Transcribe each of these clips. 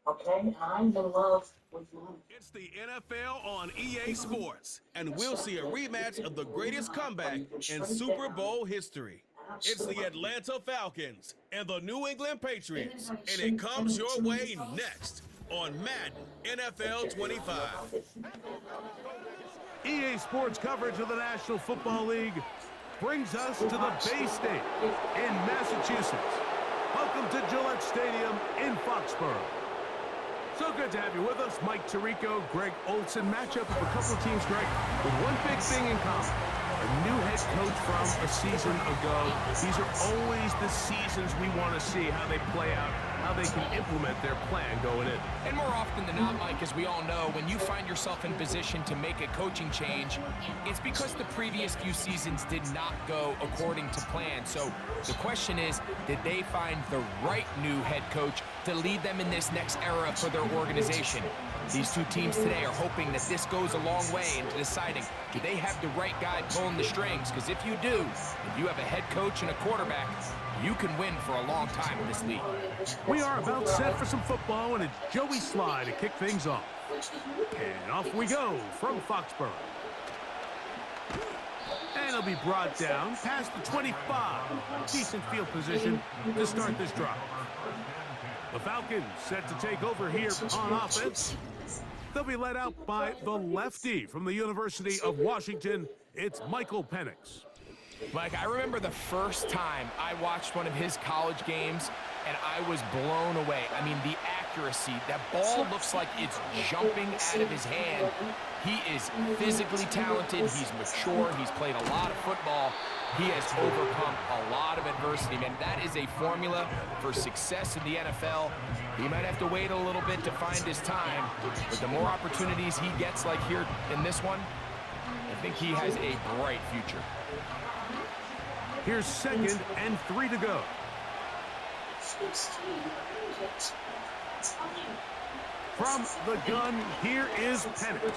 Okay, I'm in love with money. It's the NFL on EA Sports, and we'll see a rematch of the greatest comeback in Super Bowl history. It's the Atlanta Falcons and the New England Patriots, and it comes your way next on Madden NFL 25. EA Sports coverage of the National Football League brings us to the Bay State in Massachusetts. Welcome to Gillette Stadium in Foxborough. So good to have you with us. Mike Tirico, Greg Olson. Matchup of a couple of teams, Greg, with one big thing in common. A new head coach from a season ago. These are always the seasons we want to see how they play out, how they can implement their plan going in. And more often than not, Mike, as we all know, when you find yourself in position to make a coaching change, it's because the previous few seasons did not go according to plan. So the question is, did they find the right new head coach to lead them in this next era for their organization? These two teams today are hoping that this goes a long way into deciding, do they have the right guy pulling the strings? Because if you do, if you have a head coach and a quarterback, you can win for a long time in this league. We are about set for some football, and it's Joey Sly to kick things off. And off we go from Foxborough. And it'll be brought down past the 25. Decent field position to start this drive. The Falcons set to take over here on offense. They'll be led out by the lefty from the University of Washington. It's Michael Penix. Mike, I remember the first time I watched one of his college games, and I was blown away. I mean, the accuracy. That ball looks like it's jumping out of his hand. He is physically talented. He's mature. He's played a lot of football. He has overcome a lot of adversity, man. That is a formula for success in the NFL. He might have to wait a little bit to find his time, but the more opportunities he gets like here in this one, I think he has a bright future. Here's 2nd and 3 to go. From the gun, here is Penix.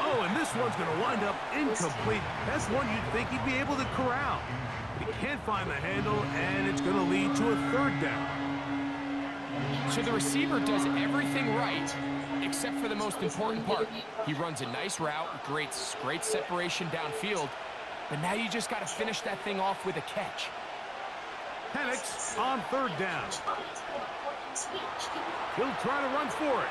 Oh, and this one's going to wind up incomplete. That's one you'd think he'd be able to corral. He can't find the handle, and it's going to lead to a 3rd down. So the receiver does everything right, except for the most important part. He runs a nice route, great separation downfield, but now you just got to finish that thing off with a catch. Penix on 3rd down. He'll try to run for it.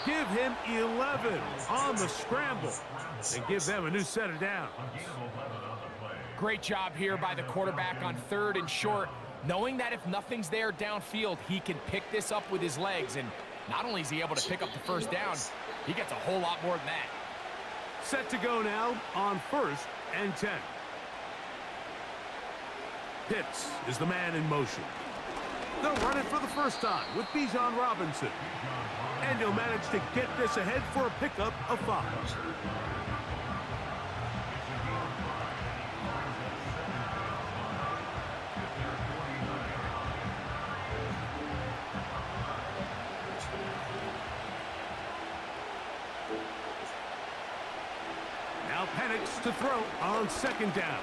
Give him 11 on the scramble and give them a new set of downs. Great job here by the quarterback on 3rd and short, knowing that if nothing's there downfield, he can pick this up with his legs. And not only is he able to pick up the 1st down, he gets a whole lot more than that. Set to go now on 1st and 10. Pitts is the man in motion. They'll run it for the first time with Bijan Robinson. And he'll manage to get this ahead for a pickup of 5. Now Penix to throw on 2nd down.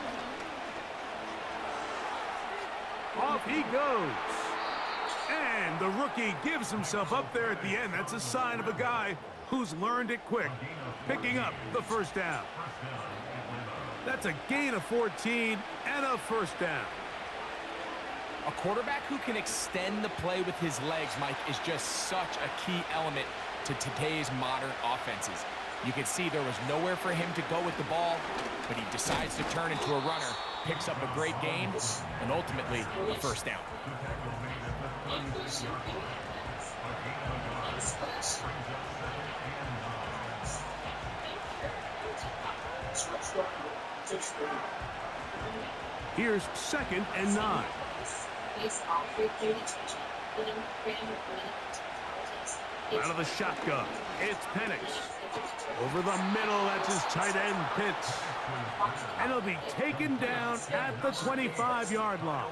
Off he goes. And the rookie gives himself up there at the end. That's a sign of a guy who's learned it quick, picking up the 1st down. That's a gain of 14 and a 1st down. A quarterback who can extend the play with his legs, Mike, is just such a key element to today's modern offenses. You can see there was nowhere for him to go with the ball, but he decides to turn into a runner, picks up a great gain, and ultimately a 1st down. Here's 2nd and 9. Out of the shotgun, it's Penix. Over the middle, that's his tight end, Pitts. And he'll be taken down at the 25-yard line.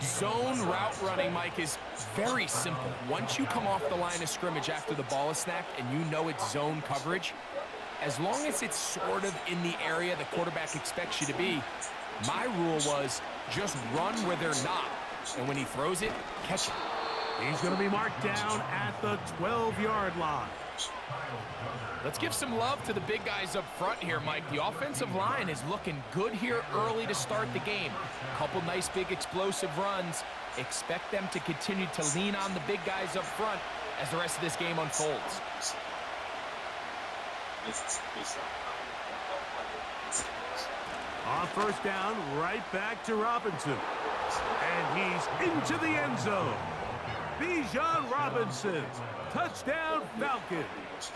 Zone route running, Mike, is very simple. Once you come off the line of scrimmage after the ball is snapped and you know it's zone coverage, as long as it's sort of in the area the quarterback expects you to be, my rule was just run where they're not. And when he throws it, catch it. He's going to be marked down at the 12-yard line. Let's give some love to the big guys up front here, Mike. The offensive line is looking good here early to start the game. A couple nice big explosive runs. Expect them to continue to lean on the big guys up front as the rest of this game unfolds. On first down, right back to Robinson. And he's into the end zone. Bijan Robinson, touchdown Falcons.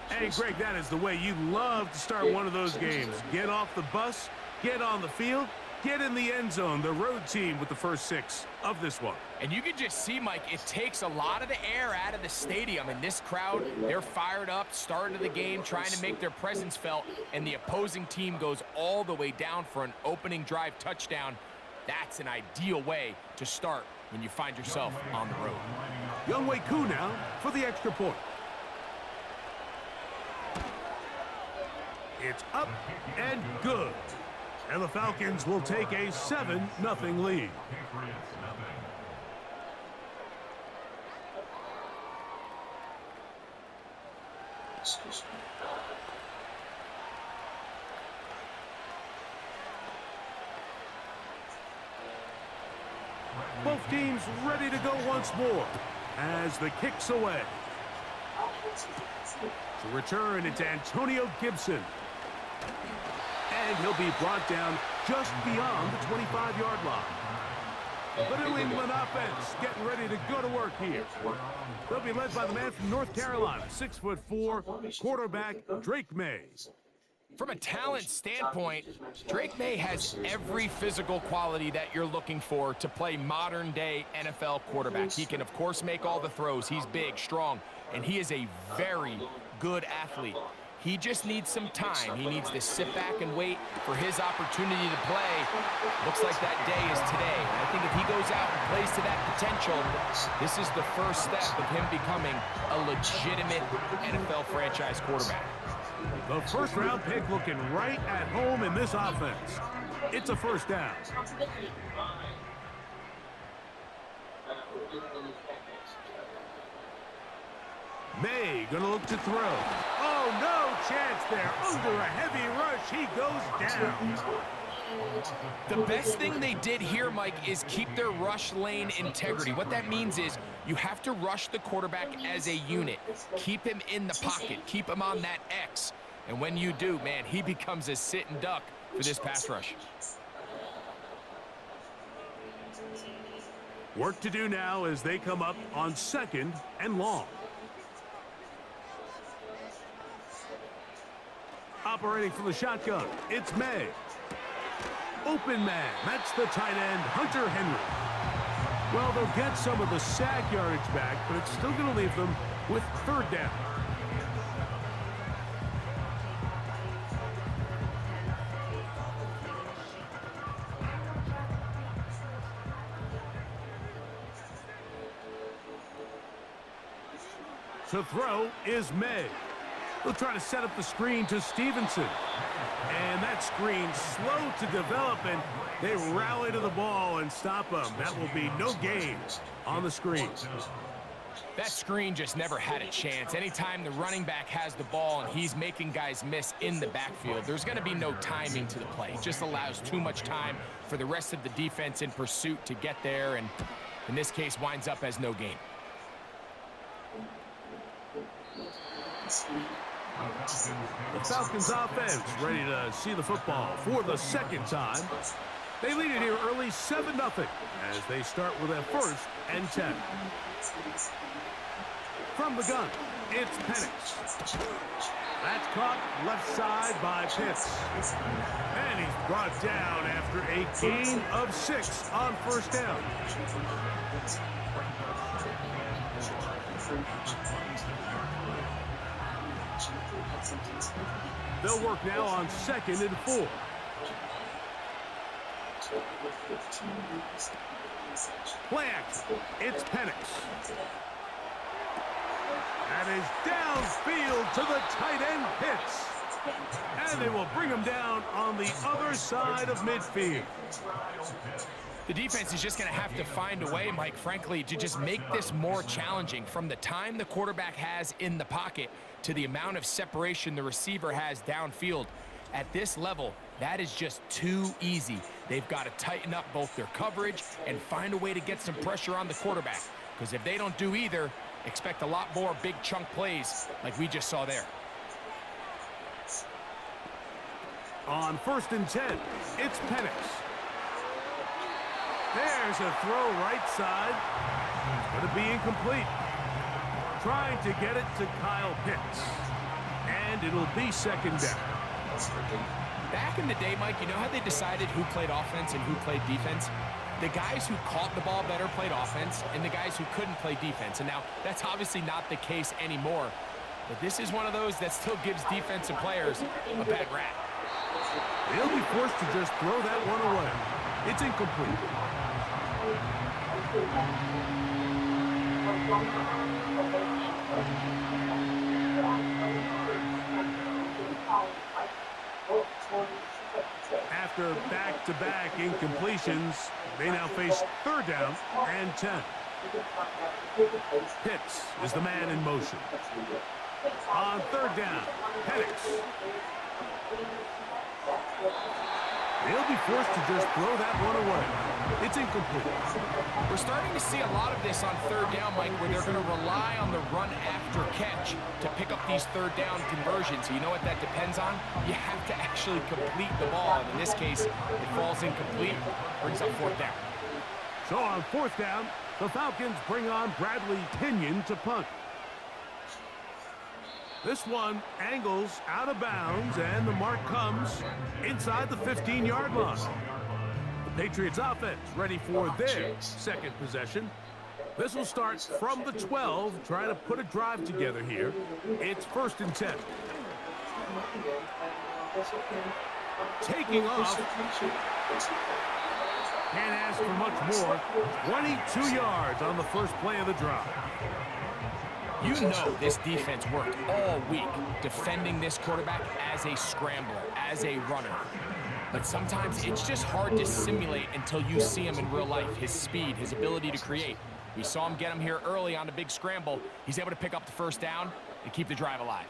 And Greg, that is the way you love to start one of those games. Get off the bus, get on the field, get in the end zone. The road team with the first 6 of this one. And you can just see, Mike, it takes a lot of the air out of the stadium. And this crowd, they're fired up, start of the game, trying to make their presence felt. And the opposing team goes all the way down for an opening drive touchdown. That's an ideal way to start when you find yourself on the road. Younghoe Koo now for the extra point. It's up and good. And the Falcons will take a 7-0 lead. Both teams ready to go once more as the kick's away. To return, it's Antonio Gibson. And he'll be brought down just beyond the 25-yard line. The New England offense getting ready to go to work here. They'll be led by the man from North Carolina, 6'4", quarterback Drake May. From a talent standpoint, Drake May has every physical quality that you're looking for to play modern-day NFL quarterback. He can, of course, make all the throws. He's big, strong, and he is a very good athlete. He just needs some time. He needs to sit back and wait for his opportunity to play. Looks like that day is today. And I think if he goes out and plays to that potential, this is the first step of him becoming a legitimate NFL franchise quarterback. The first-round pick looking right at home in this offense. It's a first down. May gonna look to throw. Oh, no chance there. Under a heavy rush, he goes down. The best thing they did here, Mike, is keep their rush lane integrity. What that means is you have to rush the quarterback as a unit. Keep him in the pocket. Keep him on that X. And when you do, man, he becomes a sit and duck for this pass rush. Work to do now as they come up on 2nd and long. Operating from the shotgun, it's May. Open man, that's the tight end, Hunter Henry. Well, they'll get some of the sack yardage back, but it's still going to leave them with 3rd down. To throw is May. They'll try to set up the screen to Stevenson. And that screen slow to develop, and they rally to the ball and stop them. That will be no gain on the screen. That screen just never had a chance. Anytime the running back has the ball and he's making guys miss in the backfield, there's going to be no timing to the play. It just allows too much time for the rest of the defense in pursuit to get there, and in this case winds up as no gain. The Falcons offense ready to see the football for the 2nd time. They lead it here early 7-0 as they start with a 1st and 10. From the gun, it's Penix. That's caught left side by Pitts. And he's brought down after a gain of 6 on 1st down. They'll work now on 2nd and 4. Play action. It's Penix. That is downfield to the tight end Pitts. And they will bring him down on the other side of midfield. The defense is just going to have to find a way, Mike, frankly, to just make this more challenging from the time the quarterback has in the pocket to the amount of separation the receiver has downfield. At this level, that is just too easy. They've got to tighten up both their coverage and find a way to get some pressure on the quarterback. Because if they don't do either, expect a lot more big chunk plays like we just saw there. On 1st and 10, it's Penix. There's a throw right side. It's going to be incomplete. Trying to get it to Kyle Pitts. And it'll be 2nd down. Back in the day, Mike, you know how they decided who played offense and who played defense? The guys who caught the ball better played offense, and the guys who couldn't play defense. And now, that's obviously not the case anymore. But this is one of those that still gives defensive players a bad rap. They'll be forced to just throw that one away. It's incomplete. After back-to-back incompletions, they now face 3rd down and 10. Pitts is the man in motion. On 3rd down, Penix. They'll be forced to just throw that one away. It's incomplete. We're starting to see a lot of this on 3rd down, Mike, where they're going to rely on the run after catch to pick up these 3rd down conversions. You know what that depends on? You have to actually complete the ball. And in this case, it falls incomplete, brings up 4th down. So on 4th down, the Falcons bring on Bradley Pinion to punt. This one angles out of bounds, and the mark comes inside the 15-yard line. The Patriots offense ready for their 2nd possession. This will start from the 12, trying to put a drive together here. It's 1st and 10. Taking off. Can't ask for much more. 22 yards on the first play of the drive. You know this defense worked all week defending this quarterback as a scrambler, as a runner. But sometimes it's just hard to simulate until you see him in real life, his speed, his ability to create. We saw him get him here early on a big scramble. He's able to pick up the 1st down and keep the drive alive.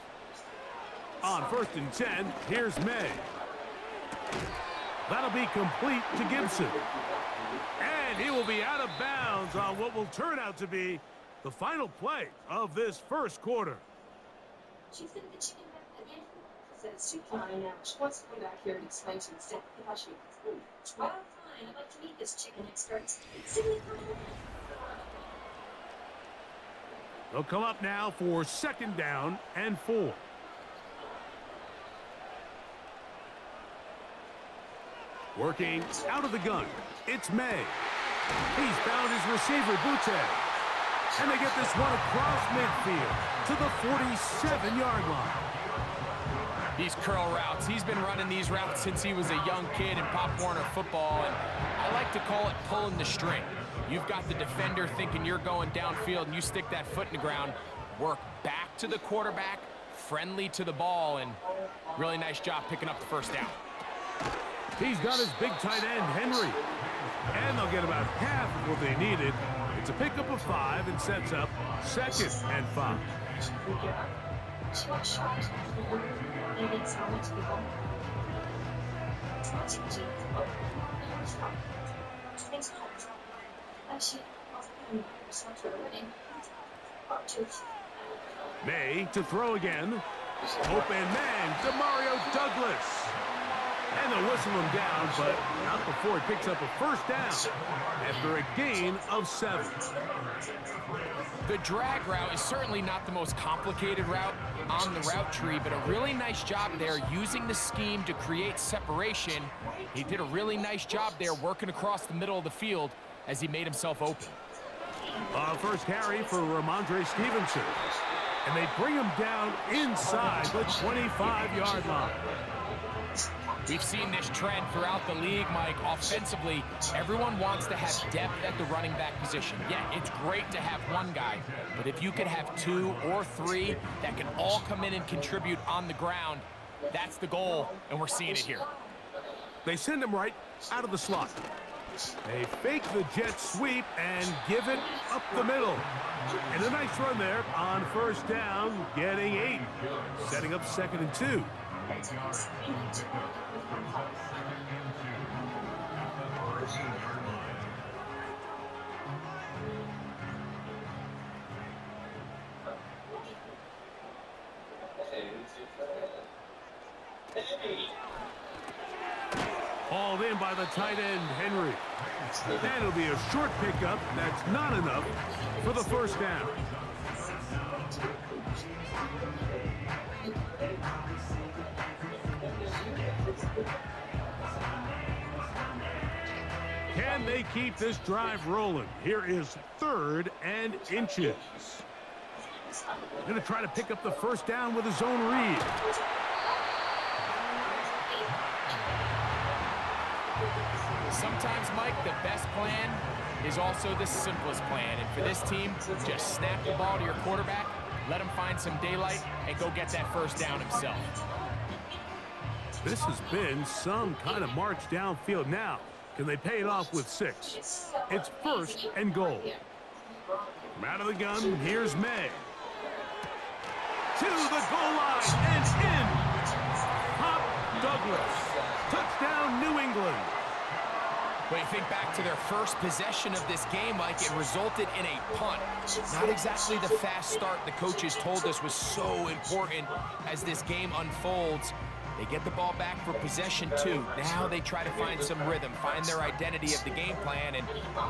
On 1st and 10, here's May. That'll be complete to Gibson. And he will be out of bounds on what will turn out to be the final play of this 1st quarter. She's in the chicken again. Said it's too fine now. She wants to come back here and explain to me exactly how she wants. Well, fine. I'd like to meet this chicken expert. They'll come up now for 2nd down and 4. Working out of the gun, it's May. He's found his receiver, Butte. And they get this one across midfield to the 47-yard line. These curl routes, he's been running these routes since he was a young kid in Pop Warner football, and I like to call it pulling the string. You've got the defender thinking you're going downfield, and you stick that foot in the ground, work back to the quarterback, friendly to the ball, and really nice job picking up the 1st down. He's got his big tight end, Henry. And they'll get about half of what they needed. It's a pickup of 5 and sets up 2nd and 5. May to throw again. Open man, Demario Douglas. And they'll whistle him down, but not before he picks up a 1st down after a gain of 7. The drag route is certainly not the most complicated route on the route tree, but a really nice job there using the scheme to create separation. He did a really nice job there working across the middle of the field as he made himself open. First carry for Ramondre Stevenson. And they bring him down inside the 25-yard line. We've seen this trend throughout the league, Mike. Offensively, everyone wants to have depth at the running back position. Yeah, it's great to have one guy, but if you could have 2 or 3 that can all come in and contribute on the ground, that's the goal, and we're seeing it here. They send him right out of the slot. They fake the jet sweep and give it up the middle. And a nice run there on first down, getting 8. Setting up 2nd and 2. Hauled in by the tight end, Henry. And it'll be a short pickup. That's not enough for the first down. Can they keep this drive rolling? Here is 3rd and inches. Going to try to pick up the first down with his own read. Sometimes, Mike, the best plan is also the simplest plan. And for this team, just snap the ball to your quarterback, let him find some daylight, and go get that first down himself. This has been some kind of march downfield. Now, can they pay it off with 6? It's 1st and goal. From out of the gun, here's May. To the goal line and in. Pop Douglas. Touchdown, New England. When you think back to their first possession of this game, Mike, it resulted in a punt. Not exactly the fast start the coaches told us was so important as this game unfolds. They get the ball back for possession 2. Now they try to find some rhythm, find their identity of the game plan, and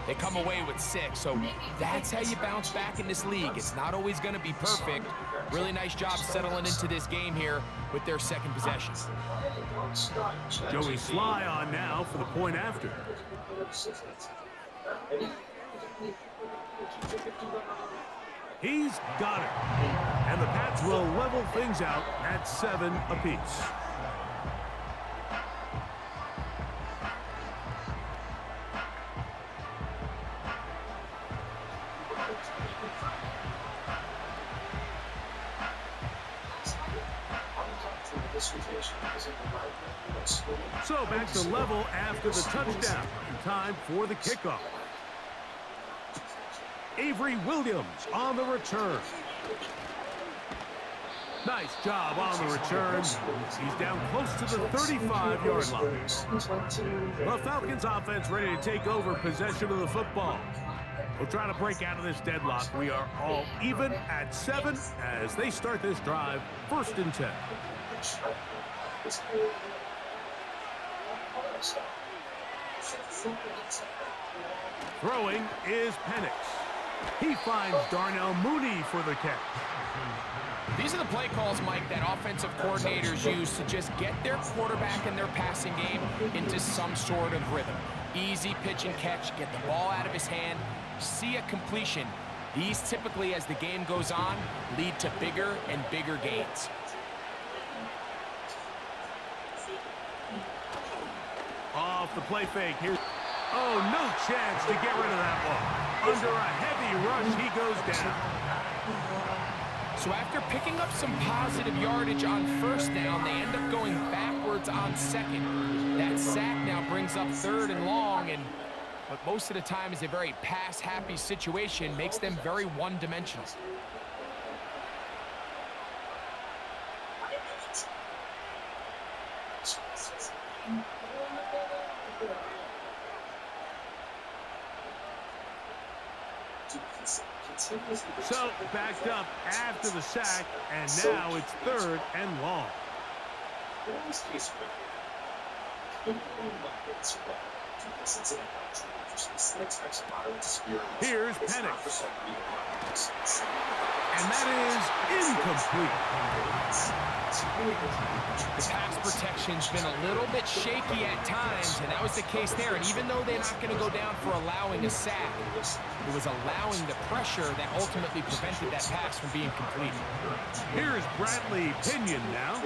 they come away with 6. So that's how you bounce back in this league. It's not always going to be perfect. Really nice job settling into this game here with their 2nd possession. Joey Sly on now for the point after. He's got it. And the Pats will level things out at 7 apiece. So back to level after the touchdown. Time for the kickoff. Avery Williams on the return. Nice job on the return. He's down close to the 35-yard line. The Falcons offense ready to take over possession of the football. We'll try to break out of this deadlock. We are all even at 7 as they start this drive. 1st and 10. Throwing is Penix. He finds Darnell Mooney for the catch. These are the play calls, Mike, that offensive coordinators use to just get their quarterback and their passing game into some sort of rhythm. Easy pitch and catch, get the ball out of his hand, see a completion. These typically, as the game goes on, lead to bigger and bigger gains. Off the play fake here. Oh, no chance to get rid of that one. Under a heavy rush, he goes down. So after picking up some positive yardage on first down, they end up going backwards on second. That sack now brings up 3rd and long, and what most of the time is a very pass-happy situation makes them very one-dimensional. So backed up after the sack, and now it's 3rd and long. Here's Penix. And that is incomplete. The pass protection's been a little bit shaky at times, and that was the case there. And even though they're not going to go down for allowing a sack, it was allowing the pressure that ultimately prevented that pass from being complete. Here's Bradley Pinion now.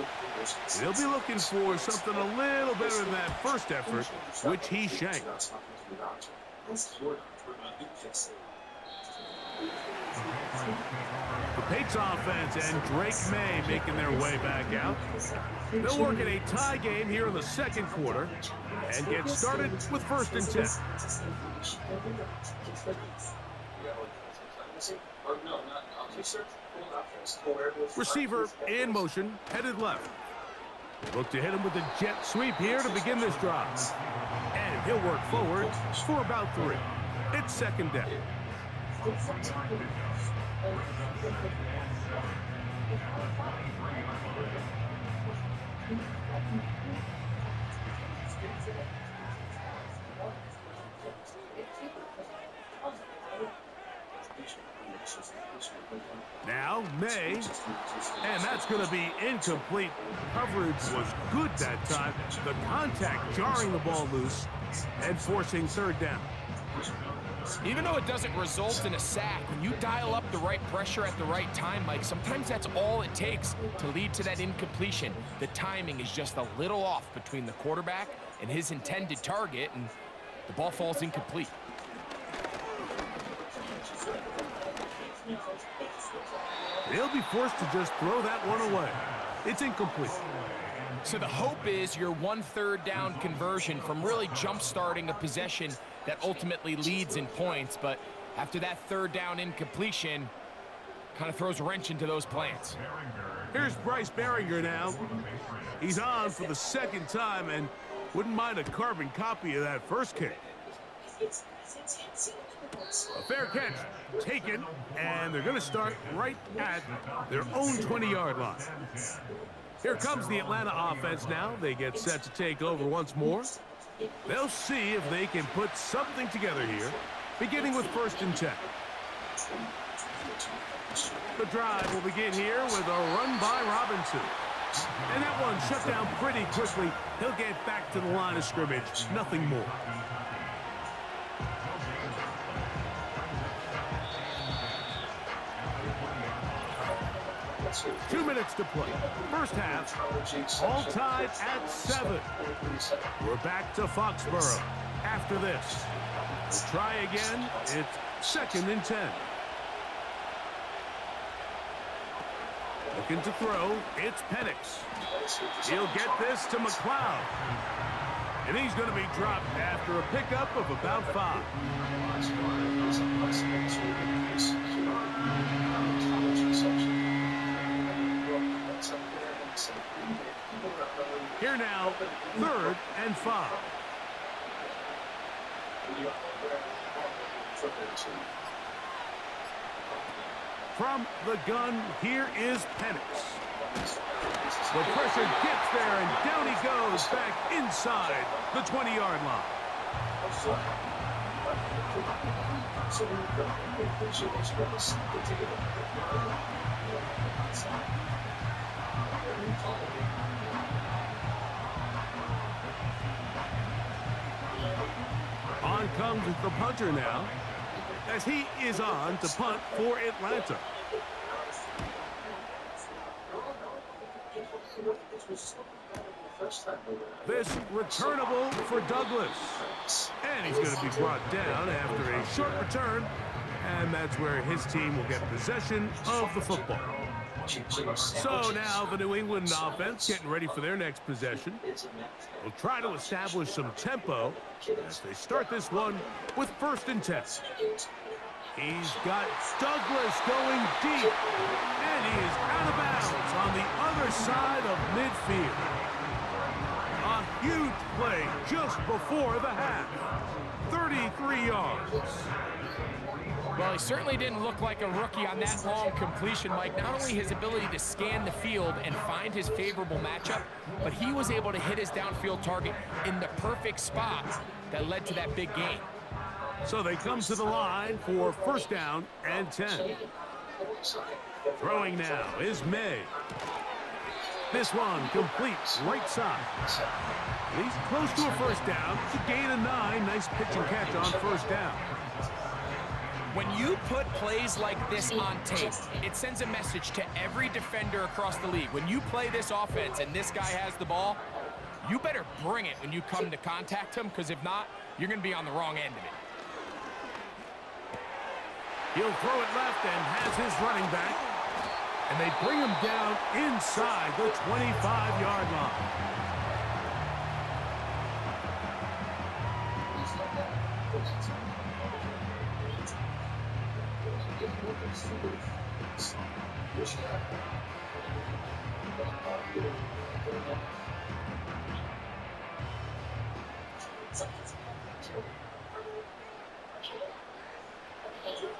He'll be looking for something a little better than that first effort, which he shanked. The Patriots offense and Drake May making their way back out. They'll work in a tie game here in the second quarter and get started with 1st and 10. Receiver in motion, headed left. Look to hit him with a jet sweep here to begin this drive. And he'll work forward for about 3. It's 2nd down. Now, May, and that's going to be incomplete. Coverage was good that time. The contact jarring the ball loose and forcing 3rd down. Even though it doesn't result in a sack, when you dial up the right pressure at the right time, Mike, sometimes that's all it takes to lead to that incompletion. The timing is just a little off between the quarterback and his intended target, and the ball falls incomplete. They'll be forced to just throw that one away. It's incomplete. So the hope is your 1 3rd down conversion from really jump-starting a possession that ultimately leads in points. But after that 3rd down incompletion, kind of throws a wrench into those plans. Here's Bryce Behringer now. He's on for the 2nd time and wouldn't mind a carbon copy of that first kick. A fair catch taken, and they're going to start right at their own 20-yard line. Here comes the Atlanta offense now. They get set to take over once more. They'll see if they can put something together here, beginning with 1st and 10. The drive will begin here with a run by Robinson. And that one shut down pretty quickly. He'll get back to the line of scrimmage. Nothing more. Two minutes to play. First half, all tied at 7. We're back to Foxborough after this. We'll try again. It's 2nd and 10. Looking to throw. It's Penix. He'll get this to McLeod. And he's going to be dropped after a pickup of about 5. Here now, 3rd and 5. From the gun, here is Penix. The pressure gets there, and down he goes back inside the 20-yard line. On comes the punter now, as he is on to punt for Atlanta. This returnable for Douglas. And he's going to be brought down after a short return. And that's where his team will get possession of the football. So now the New England offense getting ready for their next possession. Will try to establish some tempo as they start this one with 1st and 10. He's got Douglas going deep, and he is out of bounds on the other side of midfield. A huge play just before the half. 33 yards. Well, he certainly didn't look like a rookie on that long completion, Mike. Not only his ability to scan the field and find his favorable matchup, but he was able to hit his downfield target in the perfect spot that led to that big gain. So they come to the line for 1st down and 10. Throwing now is May. This one completes right side. And he's close to a 1st down to gain a 9. Nice pitch and catch on 1st down. When you put plays like this on tape, it sends a message to every defender across the league. When you play this offense and this guy has the ball, you better bring it when you come to contact him, because if not, you're going to be on the wrong end of it. He'll throw it left and has his running back. And they bring him down inside the 25-yard line.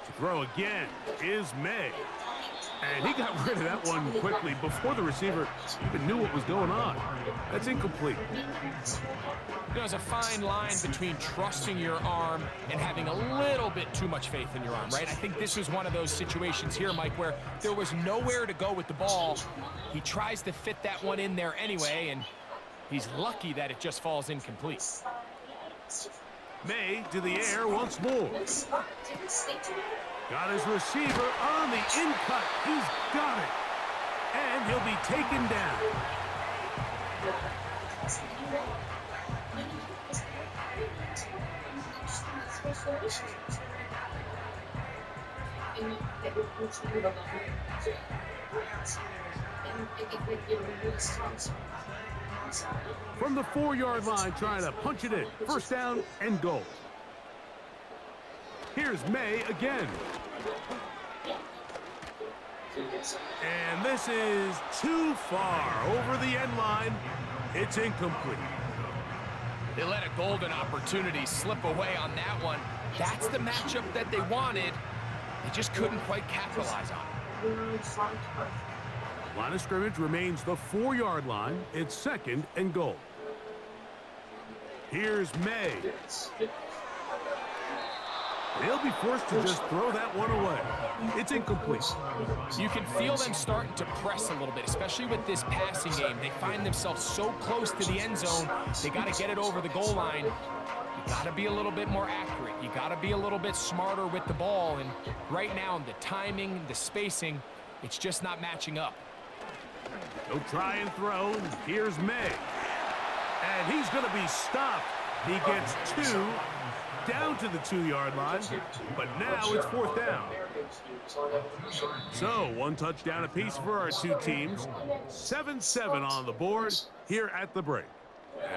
To throw again is May. And he got rid of that one quickly before the receiver even knew what was going on. That's incomplete. There's a fine line between trusting your arm and having a little bit too much faith in your arm, right? I think this was one of those situations here, Mike, where there was nowhere to go with the ball. He tries to fit that one in there anyway, and he's lucky that it just falls incomplete. May to the air once more. Got his receiver on the in-cut. He's got it. And he'll be taken down. From the 4-yard line, trying to punch it in. First down and goal. Here's May again. And this is too far over the end line. It's incomplete. They let a golden opportunity slip away on that one. That's the matchup that they wanted. They just couldn't quite capitalize on it. Line of scrimmage remains the 4-yard line. It's second and goal. Here's May. They'll be forced to just throw that one away. It's incomplete. You can feel them starting to press a little bit, especially with this passing game. They find themselves so close to the end zone, they got to get it over the goal line. You got to be a little bit more accurate. You got to be a little bit smarter with the ball. And right now, the timing, the spacing, it's just not matching up. They'll try and throw. Here's May. And he's going to be stopped. He gets 2. Down to the 2-yard line, but now it's 4th down. So, 1 touchdown apiece for our two teams. 7-7 on the board here at the break.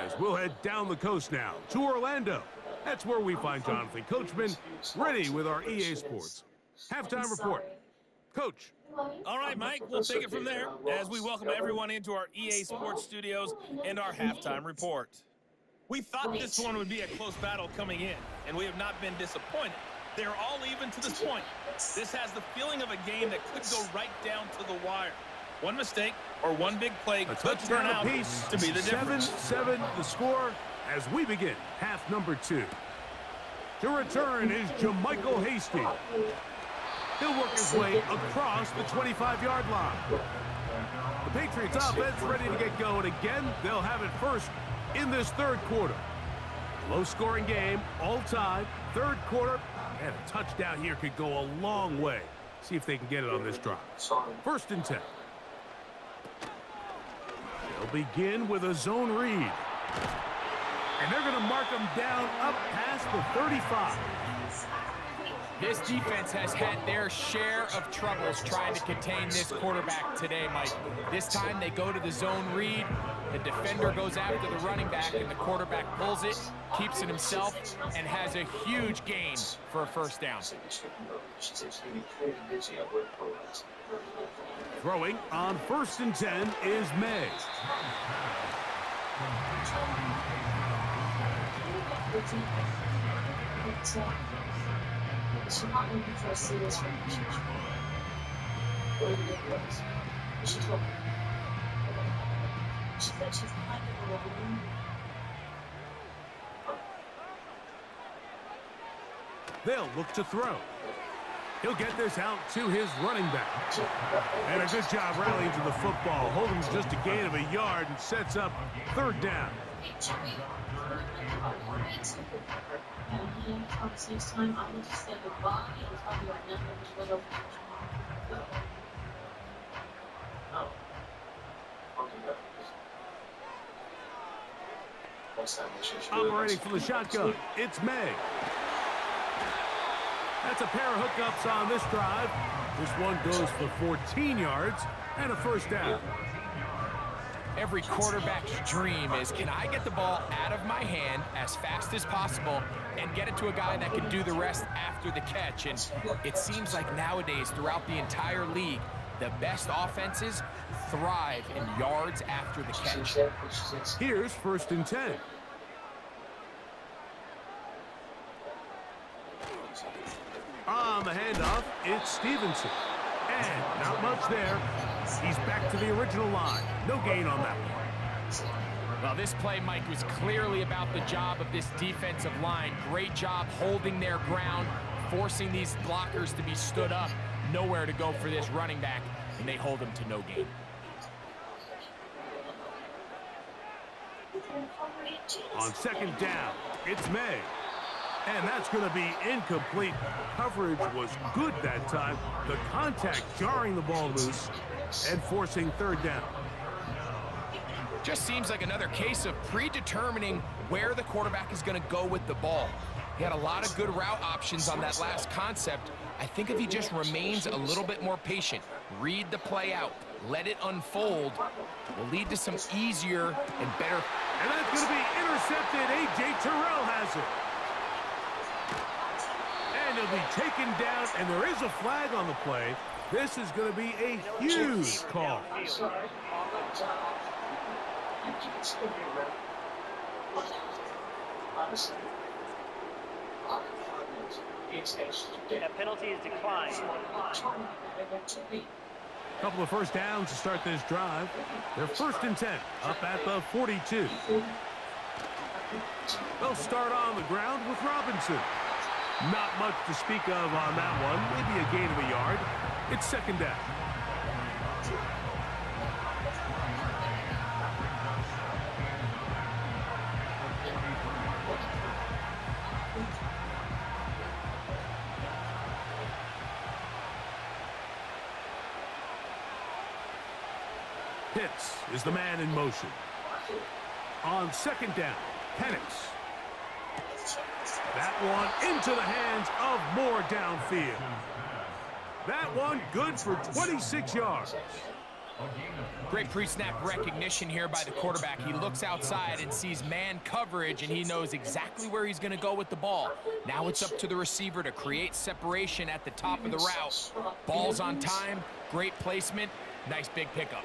As we'll head down the coast now to Orlando. That's where we find Jonathan Coachman ready with our EA Sports halftime report. Coach. All right, Mike, we'll take it from there as we welcome everyone into our EA Sports studios and our halftime report. We thought this one would be a close battle coming in, and we have not been disappointed. They're all even to this point. This has the feeling of a game that could go right down to the wire. One mistake or one big play could turn out to be the difference. 7-7 the score as we begin half number 2. To return is Jermichael Hasty. He'll work his way across the 25-yard line. The Patriots offense ready to get going again. They'll have it first in this third quarter. Low-scoring game, all tied. Third quarter, and a touchdown here could go a long way. See if they can get it on this drive. First and 10. They'll begin with a zone read. And they're going to mark them down up past the 35. This defense has had their share of troubles trying to contain this quarterback today, Mike. This time they go to the zone read. The defender goes after the running back, and the quarterback pulls it, keeps it himself, and has a huge gain for a first down. Throwing on first and 10 is May. They'll look to throw. He'll get this out to his running back. And a good job rallying to the football. Holding just a gain of a yard and sets up third down. Operating from the shotgun, it's May. That's a pair of hookups on this drive. This one goes for 14 yards and a first down. Every quarterback's dream is, can I get the ball out of my hand as fast as possible and get it to a guy that can do the rest after the catch? And it seems like nowadays, throughout the entire league, the best offenses thrive in yards after the catch. Here's 1st and 10. On the handoff, it's Stevenson. And not much there. He's back to the original line. No gain on that one. Well, this play, Mike, was clearly about the job of this defensive line. Great job holding their ground, forcing these blockers to be stood up. Nowhere to go for this running back, and they hold him to no gain. On 2nd down, it's May. And that's going to be incomplete. Coverage was good that time. The contact jarring the ball loose and forcing 3rd down. Just seems like another case of predetermining where the quarterback is going to go with the ball. He had a lot of good route options on that last concept. I think if he just remains a little bit more patient, read the play out, let it unfold, will lead to some easier and better. And that's going to be intercepted. A.J. Terrell has it. And he'll be taken down, and there is a flag on the play. This is going to be a huge call. A penalty is declined. Couple of first downs to start this drive. They're 1st and 10, up at the 42. They'll start on the ground with Robinson. Not much to speak of on that one. Maybe a gain of a yard. It's 2nd down. Pitts is the man in motion. On 2nd down, Penix. That one into the hands of Moore downfield. That one good for 26 yards. Great pre-snap recognition here by the quarterback. He looks outside and sees man coverage, and he knows exactly where he's going to go with the ball. Now it's up to the receiver to create separation at the top of the route. Ball's on time, great placement, nice big pickup.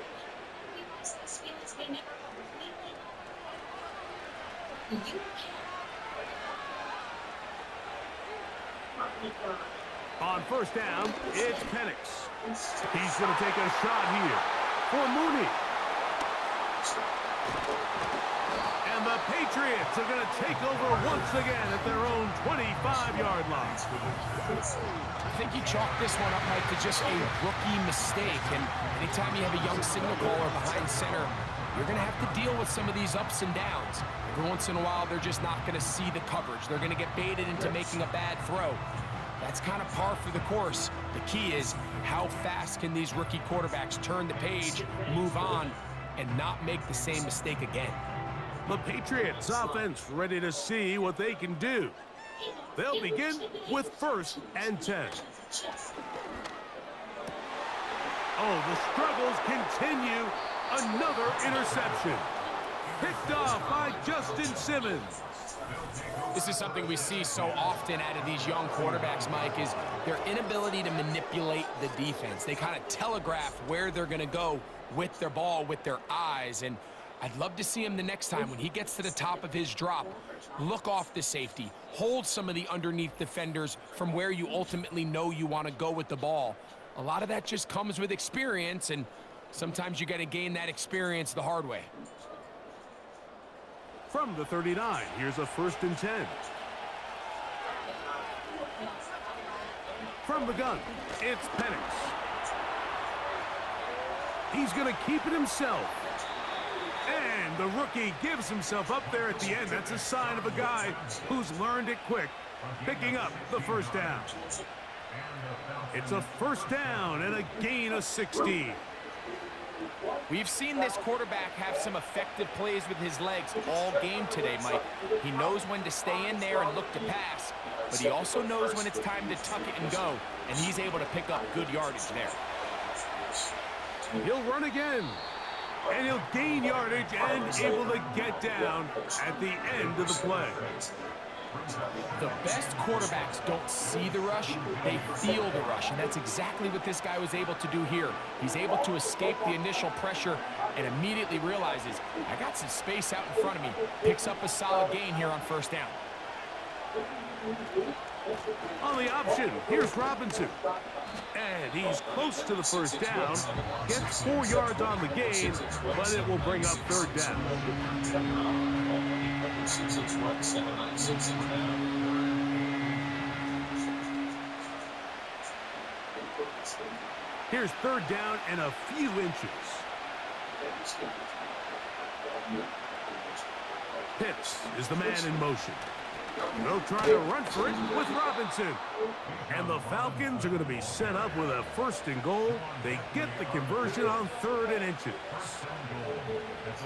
On 1st down, it's Penix. He's going to take a shot here for Mooney. And the Patriots are going to take over once again at their own 25-yard line. I think he chalked this one up, Mike, to just a rookie mistake. And anytime you have a young signal caller behind center, you're going to have to deal with some of these ups and downs. Every once in a while, they're just not going to see the coverage. They're going to get baited into making a bad throw. That's kind of par for the course. The key is how fast can these rookie quarterbacks turn the page, move on, and not make the same mistake again. The Patriots offense ready to see what they can do. They'll begin with 1st and 10. Oh, the struggles continue. Another interception. Picked off by Justin Simmons. This is something we see so often out of these young quarterbacks, Mike, is their inability to manipulate the defense. They kind of telegraph where they're going to go with their ball, with their eyes. And I'd love to see him the next time when he gets to the top of his drop. Look off the safety. Hold some of the underneath defenders from where you ultimately know you want to go with the ball. A lot of that just comes with experience, and sometimes you got to gain that experience the hard way. From the 39, here's a 1st and 10. From the gun, it's Penix. He's going to keep it himself. And the rookie gives himself up there at the end. That's a sign of a guy who's learned it quick, picking up the 1st down. It's a 1st down and a gain of 16. We've seen this quarterback have some effective plays with his legs all game today, Mike. He knows when to stay in there and look to pass. but he also knows when it's time to tuck it and go, and he's able to pick up good yardage there. He'll run again, and he'll gain yardage and able to get down at the end of the play. The best quarterbacks don't see the rush, they feel the rush, and that's exactly what this guy was able to do here. He's able to escape the initial pressure and immediately realizes, I got some space out in front of me. Picks up a solid gain here on first down. On the option, here's Robinson. And he's close to the first down. Gets 4 yards on the gain, but it will bring up third down. Here's third down and a few inches. Pitts is the man in motion. They'll try to run for it with Robinson. And the Falcons are going to be set up with a first and goal. They get the conversion on 3rd and inches.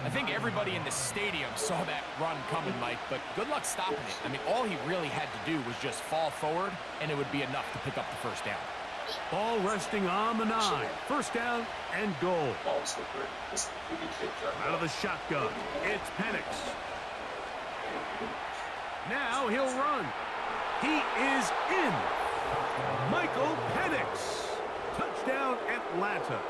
I think everybody in the stadium saw that run coming, Mike, but good luck stopping it. I mean, all he really had to do was just fall forward, and it would be enough to pick up the first down. Ball resting on the 9. First down and goal. Out of the shotgun, it's Penix. Now he'll run. He is in. Michael Penix. Touchdown, Atlanta.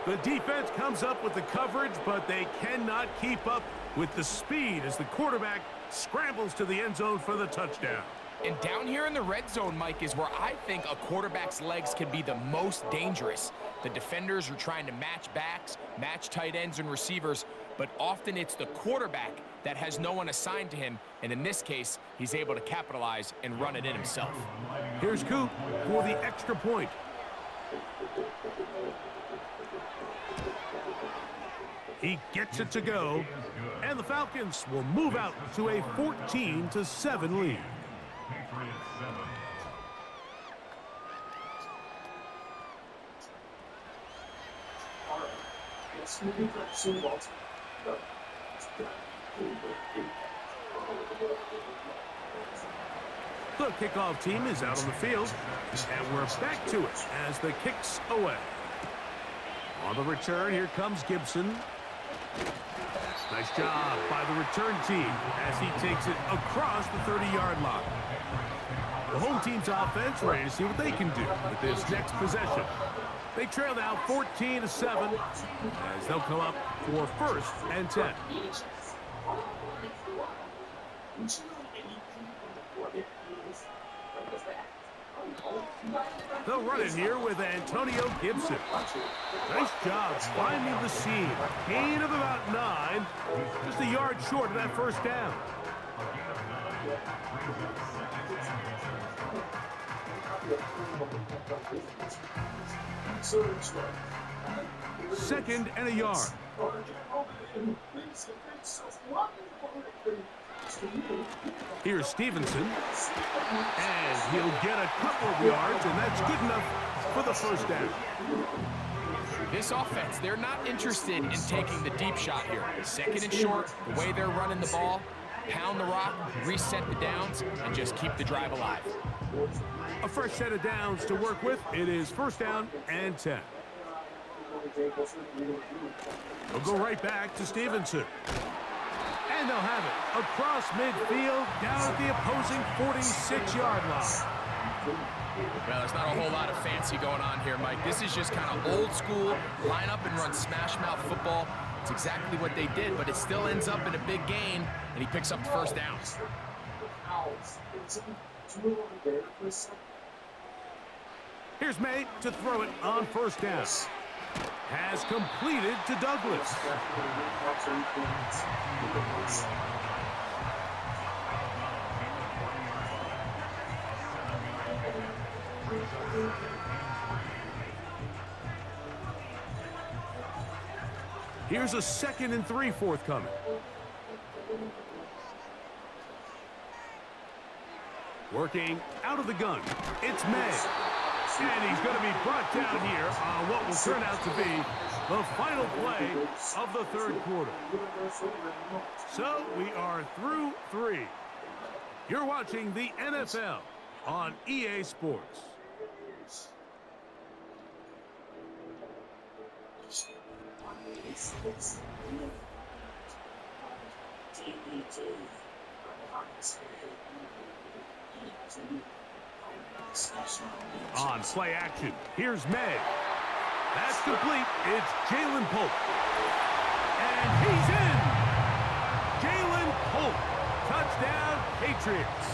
The defense comes up with the coverage, but they cannot keep up with the speed as the quarterback scrambles to the end zone for the touchdown. And down here in the red zone, Mike, is where I think a quarterback's legs can be the most dangerous. The defenders are trying to match backs, match tight ends and receivers, but often it's the quarterback that has no one assigned to him, and in this case, he's able to capitalize and run it in himself. Here's Coop for the extra point. He gets it to go, and the Falcons will move out to a 14-7 lead. The kickoff team is out on the field, and we're back to it as the kick's away. On the return, here comes Gibson. Nice job by the return team as he takes it across the 30-yard line. The home team's offense ready to see what they can do with this next possession. They trail now 14-7 as they'll come up for 1st and 10. They'll run it here with Antonio Gibson. Nice job finding the seam. Gain of about 9. Just a yard short of that first down. Second and a yard. Here's Stevenson, and he'll get a couple of yards, and that's good enough for the first down. This offense, they're not interested in taking the deep shot here. 2nd and short, the way they're running the ball, pound the rock, reset the downs, and just keep the drive alive. A fresh set of downs to work with. It is 1st down and 10. They'll go right back to Stevenson. And they'll have it across midfield down at the opposing 46-yard line. Well, there's not a whole lot of fancy going on here, Mike. This is just kind of old school, line up and run smash mouth football. It's exactly what they did, but it still ends up in a big gain, and he picks up the first down. Here's May to throw it on 1st down. Has completed to Douglas. Here's a 2nd and 3 forthcoming. Working out of the gun. It's May. And he's going to be brought down here on what will turn out to be the final play of the 3rd quarter. So we are through 3. You're watching the NFL on EA Sports. On play action, here's May. That's complete. It's Jalen Pope. And he's in. Jalen Pope. Touchdown, Patriots.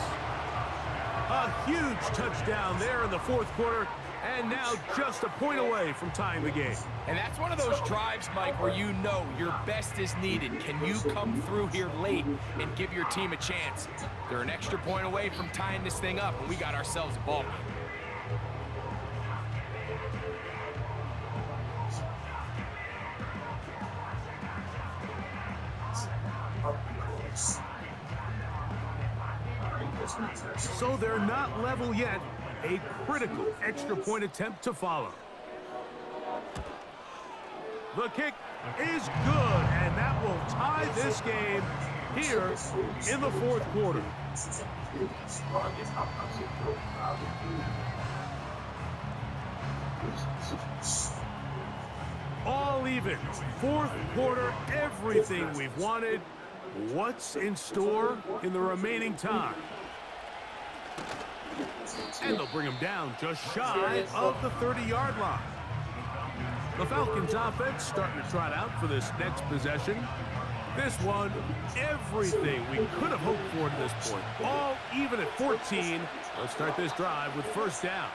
A huge touchdown there in the fourth quarter, and now just a point away from tying the game. And that's one of those drives, Mike, where you know your best is needed. Can you come through here late and give your team a chance? They're an extra point away from tying this thing up, and we got ourselves a ball game. So they're not level yet. A critical extra point attempt to follow. The kick is good, and that will tie this game here in the fourth quarter. All even. Fourth quarter, everything we've wanted. What's in store in the remaining time? And they'll bring him down just shy of the 30-yard line. The Falcons offense starting to trot out for this next possession. This one, everything we could have hoped for to this point. All even at 14. Let's start this drive with first down.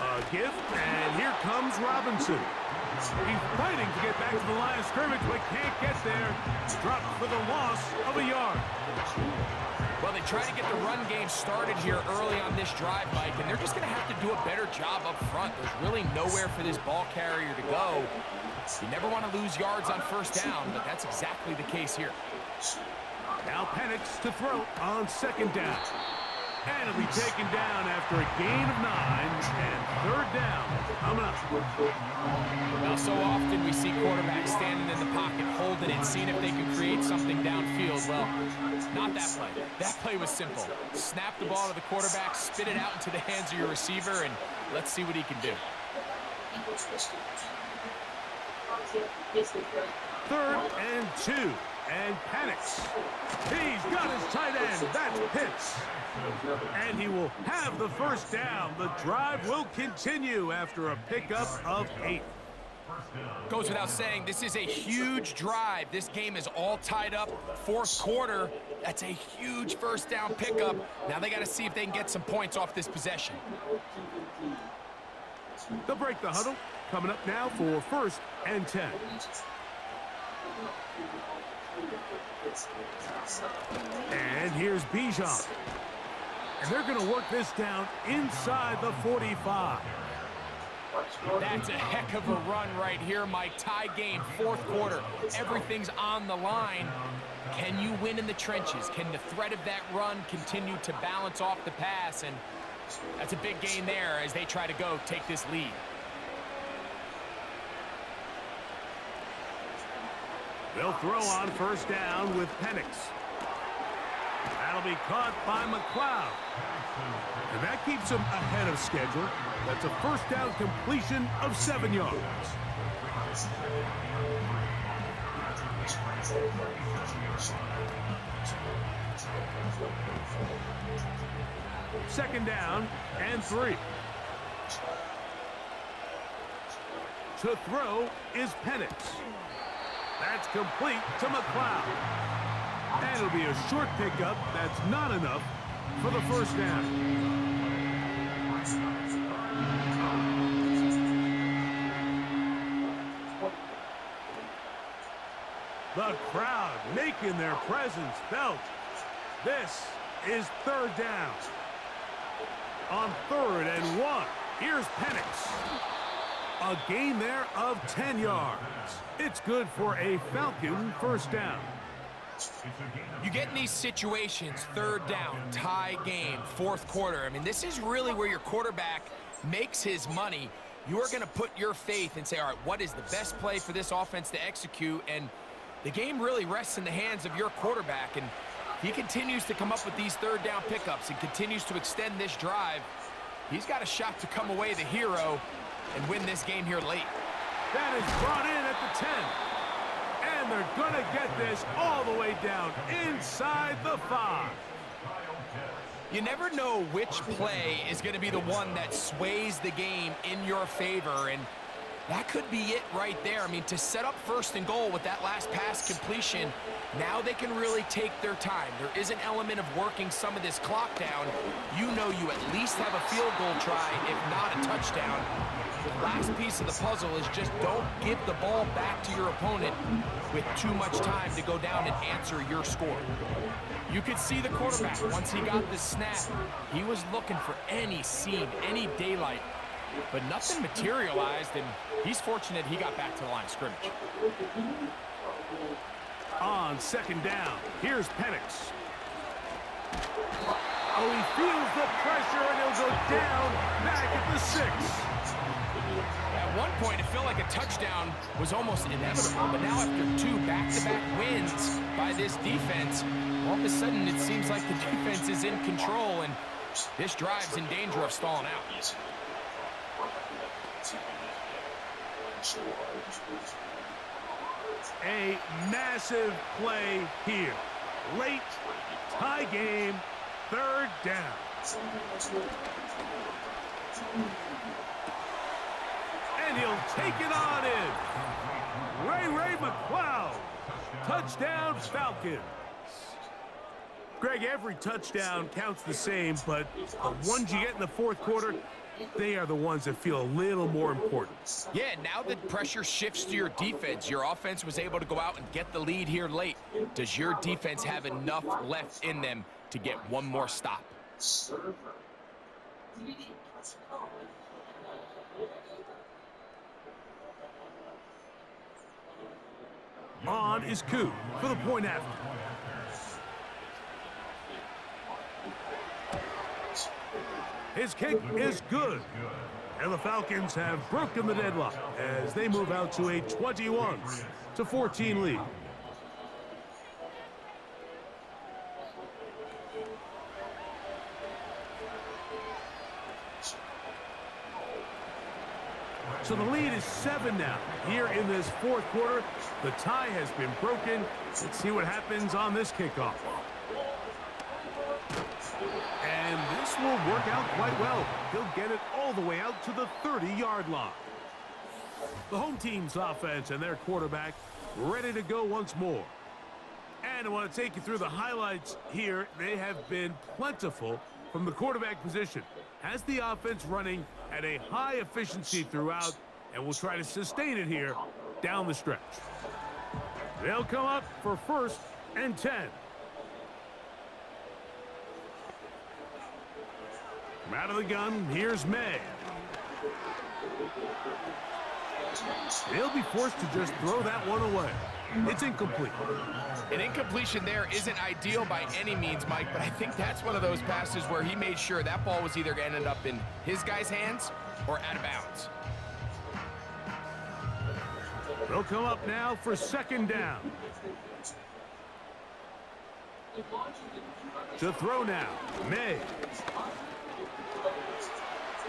A gift, and here comes Robinson. He's fighting to get back to the line of scrimmage, but can't get there. Dropped for the loss of a yard. Well, they try to get the run game started here early on this drive, Mike, and they're just going to have to do a better job up front. There's really nowhere for this ball carrier to go. You never want to lose yards on first down, but that's exactly the case here. Now Penix to throw on second down. And it'll be taken down after a gain of 9, and third down coming up. Now, so often we see quarterbacks standing in the pocket, holding it, seeing if they can create something downfield. Well, not that play. That play was simple. Snap the ball to the quarterback, spit it out into the hands of your receiver, and let's see what he can do. Third and 2, and Penix. He's got his tight end. That's Pitts. And he will have the first down. The drive will continue after a pickup of 8. Goes without saying, this is a huge drive. This game is all tied up. Fourth quarter, that's a huge first down pickup. Now they got to see if they can get some points off this possession. They'll break the huddle. Coming up now for first and 10. And here's Bijan. And they're going to work this down inside the 45. That's a heck of a run right here, Mike. Tie game, fourth quarter. Everything's on the line. Can you win in the trenches? Can the threat of that run continue to balance off the pass? And that's a big gain there as they try to go take this lead. They'll throw on first down with Penix. That'll be caught by McLeod. And that keeps him ahead of schedule. That's a first down completion of 7 yards. Second down and 3. To throw is Penix. That's complete to McLeod. And it'll be a short pickup. That's not enough for the first down. The crowd making their presence felt. This is third down. On 3rd and 1, here's Penix. A gain there of 10 yards. It's good for a Falcon first down. You get in these situations, third down, tie game, fourth quarter. I mean, this is really where your quarterback makes his money. you are going to put your faith and say, all right, what is the best play for this offense to execute? And the game really rests in the hands of your quarterback, and he continues to come up with these third down pickups and continues to extend this drive. He's got a shot to come away the hero and win this game here late. That is brought in at the 10. And they're going to get this all the way down inside the 5. You never know which play is going to be the one that sways the game in your favor, and that could be it right there. I mean, to set up 1st and goal with that last pass completion, now they can really take their time. There is an element of working some of this clock down. You know you at least have a field goal try, if not a touchdown. The last piece of the puzzle is just don't give the ball back to your opponent with too much time to go down and answer your score. You could see the quarterback, once he got the snap, he was looking for any seam, any daylight, but nothing materialized, and he's fortunate he got back to the line of scrimmage. On 2nd down, here's Penix. Oh, he feels the pressure, and he'll go down back at the 6. At one point, it felt like a touchdown was almost inevitable, but now after 2 back-to-back wins by this defense, all of a sudden it seems like the defense is in control, and this drive's in danger of stalling out. A massive play here. Late, tie game, 3rd down. And he'll take it on in. Ray McCloud. Touchdown, Falcons. Greg, every touchdown counts the same, but the ones you get in the 4th quarter, they are the ones that feel a little more important. Yeah, now the pressure shifts to your defense. Your offense was able to go out and get the lead here late. Does your defense have enough left in them to get one more stop? On is Koo for the point after. His kick is good. And the Falcons have broken the deadlock as they move out to a 21-14 lead. So the lead is 7 now. Here in this 4th quarter, the tie has been broken. Let's see what happens on this kickoff. And this will work out quite well. He'll get it all the way out to the 30-yard line. The home team's offense and their quarterback ready to go once more. And I want to take you through the highlights here. They have been plentiful from the quarterback position. Has the offense running at a high efficiency throughout, and we'll try to sustain it here down the stretch. They'll come up for 1st and 10. From out of the gun, here's May. They'll be forced to just throw that one away. It's incomplete. An incompletion there isn't ideal by any means, Mike, but I think that's one of those passes where he made sure that ball was either going to end up in his guy's hands or out of bounds. They'll come up now for 2nd down. To throw now, May.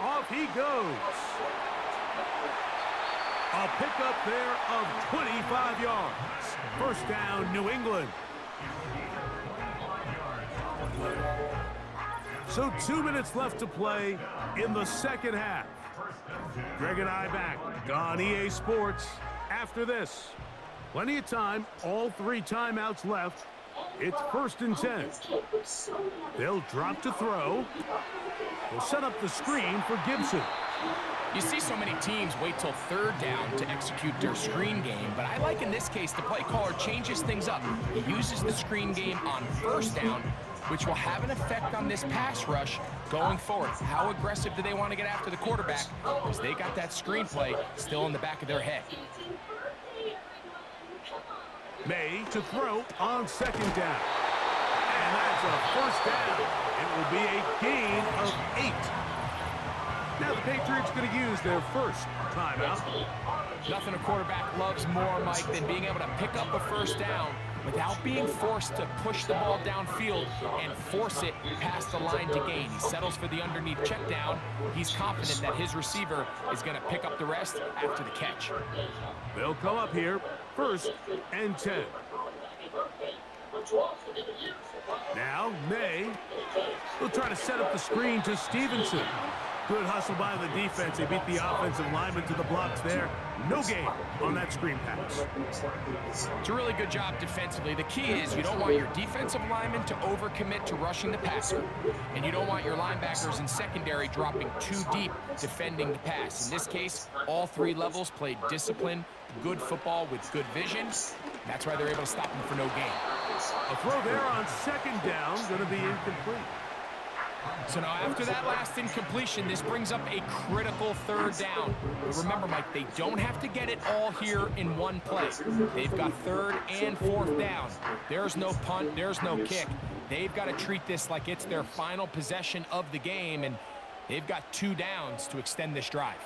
Off he goes. A pickup there of 25 yards. 1st down, New England. So 2 minutes left to play in the 2nd half. Greg and I back on EA Sports after this. Plenty of time, all 3 timeouts left. It's 1st and 10. They'll drop to throw. They'll set up the screen for Gibson. You see so many teams wait till 3rd down to execute their screen game, but I like in this case the play caller changes things up. He uses the screen game on 1st down, which will have an effect on this pass rush going forward. How aggressive do they want to get after the quarterback? Because they got that screenplay still in the back of their head. May to throw on 2nd down. And that's a 1st down. It will be a gain of 8. Now the Patriots going to use their first timeout. Nothing a quarterback loves more, Mike, than being able to pick up a first down without being forced to push the ball downfield and force it past the line to gain. He settles for the underneath check down. He's confident that his receiver is going to pick up the rest after the catch. They'll come up here, 1st and 10. Now, May will try to set up the screen to Stevenson. Good hustle by the defense. They beat the offensive lineman to the blocks there. No gain on that screen pass. It's a really good job defensively. The key is you don't want your defensive lineman to overcommit to rushing the passer, and you don't want your linebackers in secondary dropping too deep defending the pass. In this case, all 3 levels played disciplined, good football with good vision. That's why they're able to stop him for no gain. A throw there on 2nd down, going to be incomplete. So now after that last incompletion, this brings up a critical 3rd down. But remember, Mike, they don't have to get it all here in one play. They've got 3rd and 4th down. There's no punt, there's no kick. They've got to treat this like it's their final possession of the game, and they've got 2 downs to extend this drive.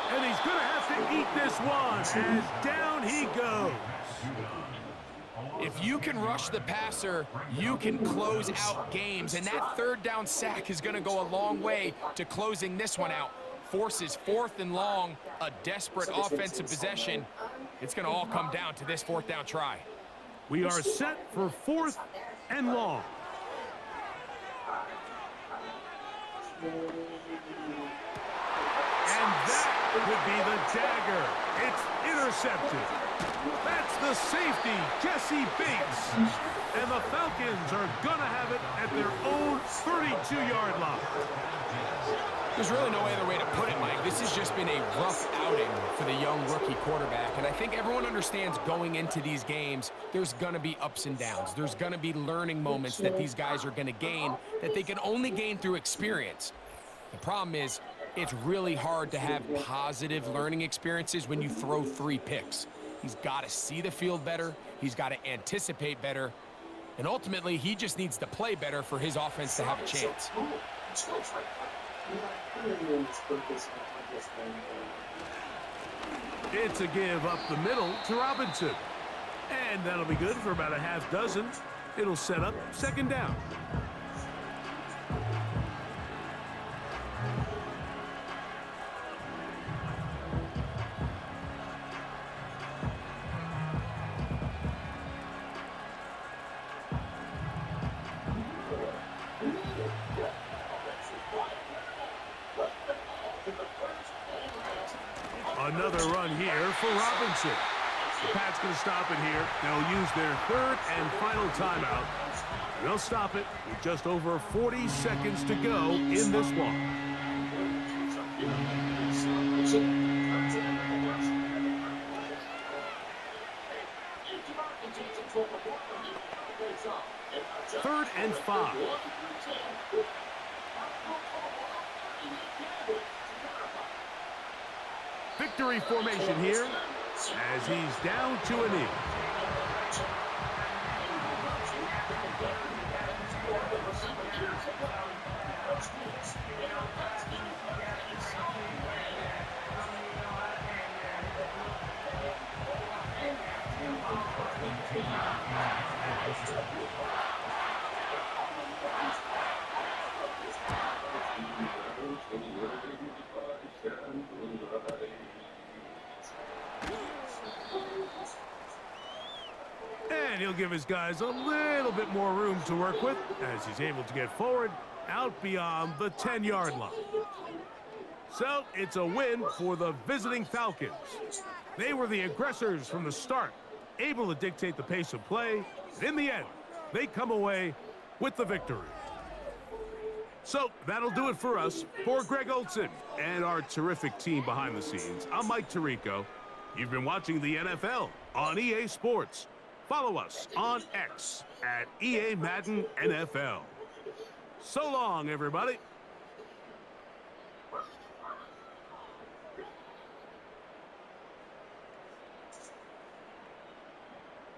And he's going to have to eat this one as down he goes. If you can rush the passer, you can close out games, and that 3rd down sack is going to go a long way to closing this one out. Forces 4th and long, a desperate offensive possession. It's going to all come down to this 4th down try. We are set for 4th and long. And that would be the dagger. It's intercepted. That's the safety, Jesse Bates. And the Falcons are going to have it at their own 32-yard line. There's really no other way to put it, Mike. This has just been a rough outing for the young rookie quarterback. And I think everyone understands going into these games, there's going to be ups and downs. There's going to be learning moments that these guys are going to gain that they can only gain through experience. The problem is, it's really hard to have positive learning experiences when you throw 3 picks. He's got to see the field better. He's got to anticipate better. And ultimately, he just needs to play better for his offense to have a chance. It's a give up the middle to Robinson. And that'll be good for about a half dozen. It'll set up 2nd down. Another run here for Robinson. The Pats going to stop it here. They'll use their 3rd and final timeout. They'll stop it with just over 40 seconds to go in this one. Third and 5. Victory formation here as he's down to a knee. And he'll give his guys a little bit more room to work with as he's able to get forward out beyond the 10-yard line. So it's a win for the visiting Falcons. They were the aggressors from the start, able to dictate the pace of play. And in the end, they come away with the victory. So that'll do it for us. For Greg Olson and our terrific team behind the scenes, I'm Mike Tirico. You've been watching the NFL on EA Sports. Follow us on X at EA Madden NFL. So long, everybody.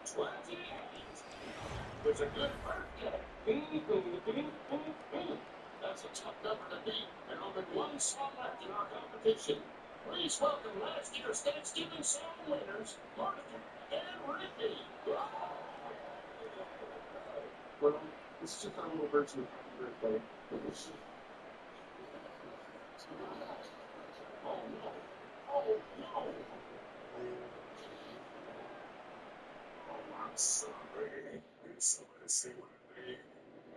28. It's a good birthday. That's a tough number to beat, and only one song left in our competition. Please welcome last year's Thanksgiving song winners, Monica and Ricky. Well, this is just a little version of Happy Birthday. Oh no. Oh no. Oh, I'm sorry. Did somebody say what I mean?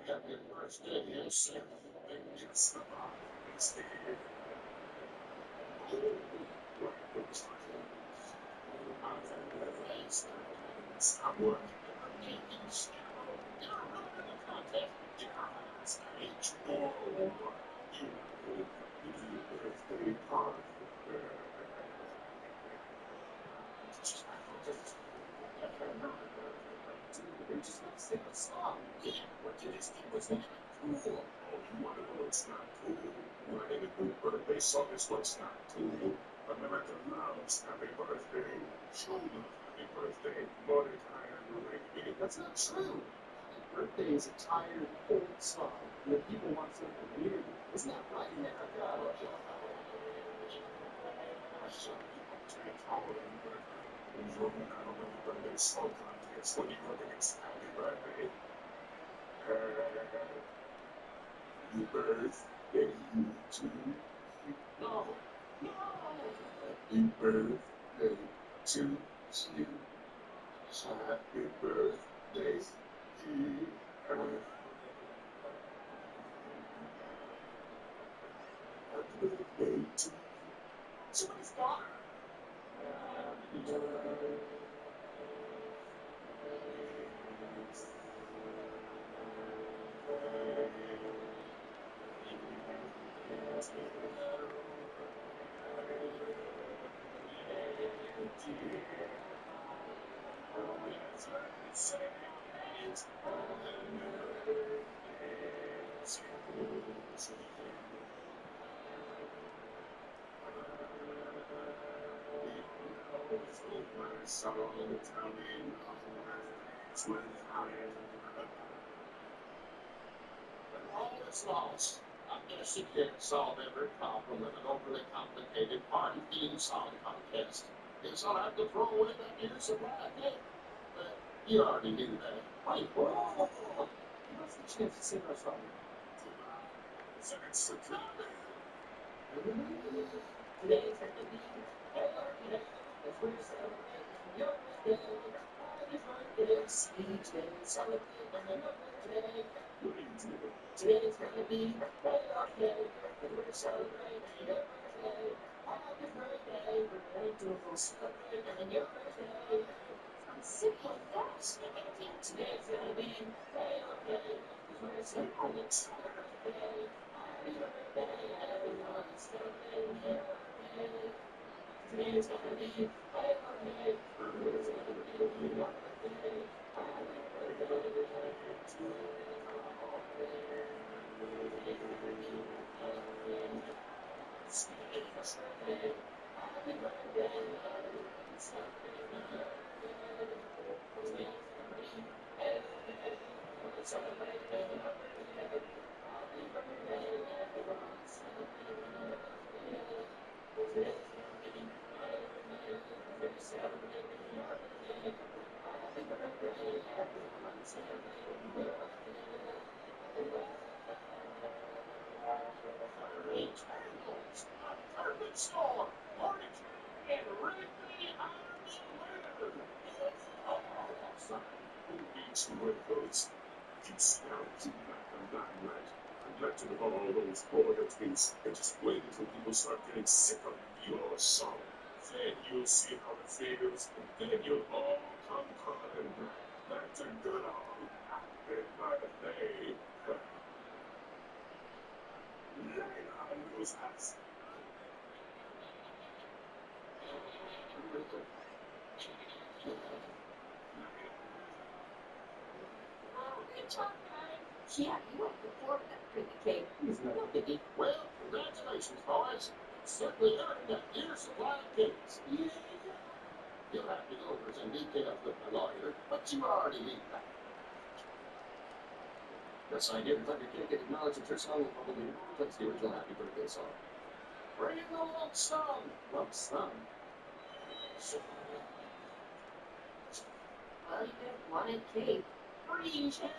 Happy birthday, yourself. And just the bottom is dead. Oh, what looks like I'm having a face. I'm working on making sure. You're running the contest. You're on stage. Oh, you birthday party. They just want to sing a song. Yeah, what you just did was not cool. Oh, you want to know what's not cool? Writing a good birthday song is what's not cool. America loves Happy Birthday. Children love Happy Birthday. Monica and Ricky. That's not true. Happy Birthday is a tired, old song, and the people want something new. Isn't that right, America? Some people take holiday birthday. Enjoying not only the birthday song contest when you look against Happy Birthday. Happy birthday to you. No, no. Happy birthday to you. Happy birthday, dear. Happy birthday to you. Somebody's daughter. Happy birthday. All is lost. I'm going to sit here and solve every problem with an overly complicated party theme song contest. Guess I'll have to throw away that year's supply of cake. But you already knew that. Wait, whoa. Give us the chance to sing our song. It's coming. Today's going to be your birthday. As we're celebrating your birthday. Happy birthday, CJ. Celebrating your birthday. Today's gonna be your day, and we're celebrating your birthday. Happy birthday, we're going to celebrate your birthday. I'm sick of that. Today's gonna be your day, and we're celebrating your birthday. Happy birthday, everyone, celebrating your birthday. Today's gonna be your day, and we're celebrating your birthday. Happy birthday to you. Storm, Monica and Ricky are the winner. Sorry, who beats who votes? It's now to the limelight. I'm glad to know all those royalties and just wait until people start getting sick of your song. Then you'll see how it feels, and then you'll all come crying back to good old Happy Birthday. Lay on those hats. Yeah, you went before that pretty cake. It's no biggie. Well, congratulations, boys. Certainly earned that year's supply of cakes. Yeah. You'll have to go over some details with my lawyer, but you already leave that. Yes, I did. But you can't get acknowledged that your song will probably replace the original Happy Birthday song. Bring in the lump sum. Lump sum. Well, you didn't want it cake. Free check.